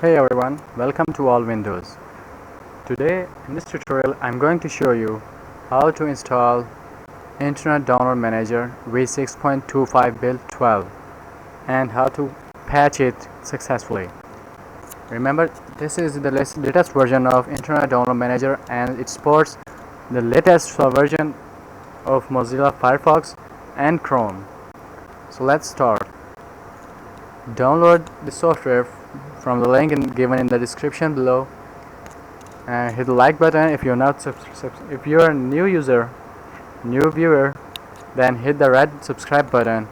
Hey everyone, welcome to All Windows. Today in this tutorial I'm going to show you how to install Internet Download Manager v6.25 build 12 and how to patch it successfully. Remember, this is the latest version of Internet Download Manager and it supports the latest version of Mozilla Firefox and Chrome. So let's start. Download the software from the link given in the description below, and hit the like button if you're not if you're a new user, new viewer, then hit the red subscribe button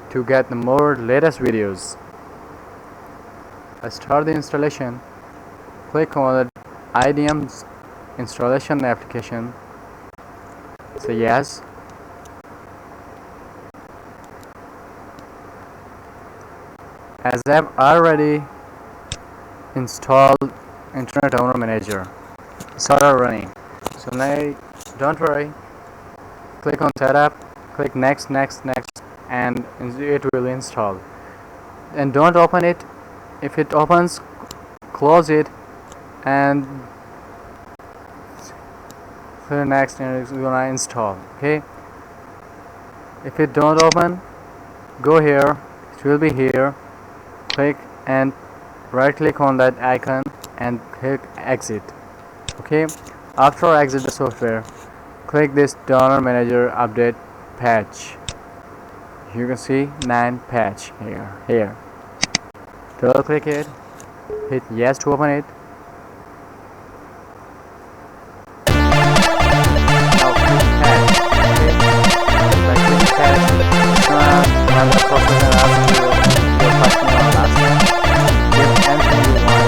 to get the more latest videos. Let's start the installation. Click on the IDM's installation application. Say yes. As I've already installed Internet Download Manager, it's already running. So now don't worry, click on setup, click next, and it will install. And don't open it. If it opens, close it and click next, and it's gonna install. Okay, if it don't open, go here, it will be here. Click and right click on that icon and click exit. Okay, after exit the software, click this Download Manager update patch. You can see 9 patch here. Double click it, hit yes to open it. Now click patch. Okay, by clicking patch, it's gonna run the process and ask you your first name and last name. Give anything you want,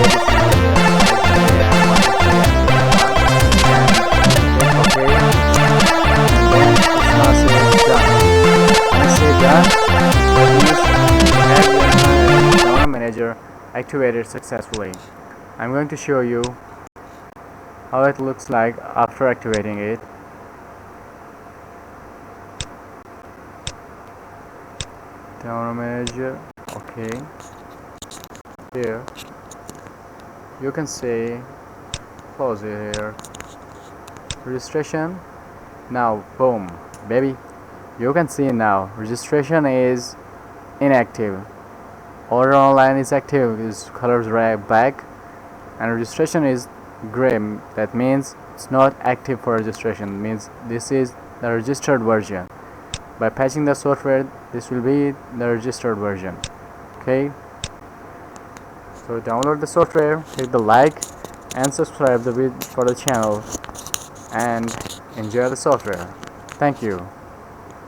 activated successfully. I'm going to show you how it looks like after activating it. Download Manager. Okay, here you can see, close it here, registration. Now boom, baby, you can see now registration is inactive. Order online is active, is colors red, black, and registration is gray. That means it's not active for registration, means this is the registered version. By patching the software, this will be the registered version. Okay, so download the software, hit the like and subscribe for the channel, and enjoy the software. Thank you.